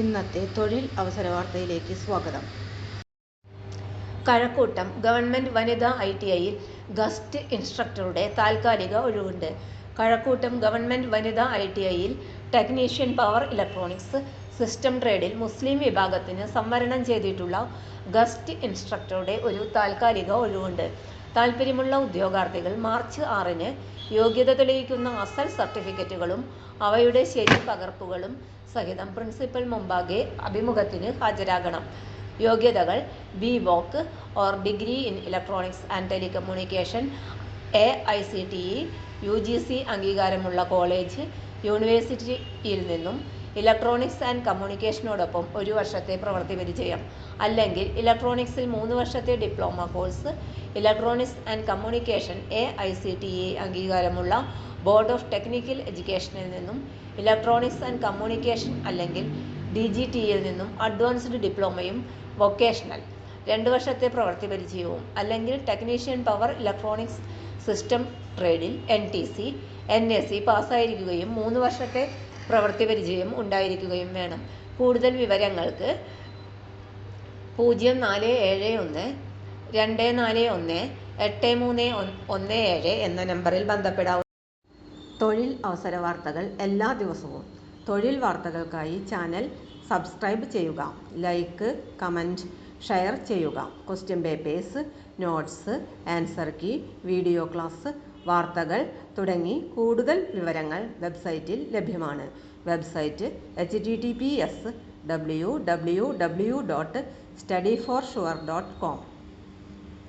ഇന്നത്തെ തൊഴിൽ അവസര വാർത്തയിലേക്ക് സ്വാഗതം. കഴക്കൂട്ടം ഗവൺമെന്റ് വനിതാ ITIയിൽ ഗസ്റ്റ് ഇൻസ്ട്രക്ടറുടെ താൽക്കാലിക ഒഴിവുണ്ട്. കഴക്കൂട്ടം ഗവൺമെന്റ് വനിതാ ITIയിൽ ടെക്നീഷ്യൻ പവർ ഇലക്ട്രോണിക്സ് സിസ്റ്റം ട്രേഡിൽ മുസ്ലിം വിഭാഗത്തിന് സംവരണം ചെയ്തിട്ടുള്ള ഗസ്റ്റ് ഇൻസ്ട്രക്ടറുടെ ഒരു താൽക്കാലിക ഒഴിവുണ്ട്. താൽപ്പര്യമുള്ള ഉദ്യോഗാർത്ഥികൾ മാർച്ച് 6-ന് യോഗ്യത തെളിയിക്കുന്ന അസൽ സർട്ടിഫിക്കറ്റുകളും അവയുടെ ശരി പകർപ്പുകളും സഹിതം പ്രിൻസിപ്പൽ മുമ്പാകെ അഭിമുഖത്തിന് ഹാജരാകണം. യോഗ്യതകൾ BVoc or degree in electronics and telecommunication, AICTE UGC അംഗീകാരമുള്ള കോളേജ്, യൂണിവേഴ്സിറ്റിയിൽ നിന്നും ഇലക്ട്രോണിക്സ് ആൻഡ് കമ്മ്യൂണിക്കേഷനോടൊപ്പം 1 വർഷത്തെ പ്രവൃത്തി പരിചയം, അല്ലെങ്കിൽ ഇലക്ട്രോണിക്സിൽ 3 വർഷത്തെ diploma course, electronics and communication AICTE അംഗീകാരമുള്ള ബോർഡ് ഓഫ് ടെക്നിക്കൽ എഡ്യൂക്കേഷനിൽ നിന്നും ഇലക്ട്രോണിക്സ് ആൻഡ് കമ്മ്യൂണിക്കേഷൻ അല്ലെങ്കിൽ DGTയിൽ നിന്നും അഡ്വാൻസ്ഡ് ഡിപ്ലോമയും വൊക്കേഷണൽ 2 വർഷത്തെ പ്രവൃത്തി പരിചയവും, അല്ലെങ്കിൽ ടെക്നീഷ്യൻ പവർ ഇലക്ട്രോണിക്സ് സിസ്റ്റം ട്രേഡിൽ NTC NSE പാസ്സായിരിക്കുകയും 3 വർഷത്തെ പ്രവൃത്തി പരിചയം ഉണ്ടായിരിക്കുകയും വേണം. കൂടുതൽ വിവരങ്ങൾക്ക് 0471 241 8317 എന്ന നമ്പറിൽ ബന്ധപ്പെടാവുന്നതാണ്. തൊഴിൽ അവസര വാർത്തകൾ എല്ലാ ദിവസവും. തൊഴിൽ വാർത്തകൾക്കായി ചാനൽ സബ്സ്ക്രൈബ് ചെയ്യുക. ലൈക്ക്, കമൻറ്റ്, ഷെയർ ചെയ്യുക. Question papers, notes, answer key, video class, വാർത്തകൾ തുടങ്ങി കൂടുതൽ വിവരങ്ങൾ വെബ്സൈറ്റിൽ ലഭ്യമാണ്. Website https://www.studyforsure.com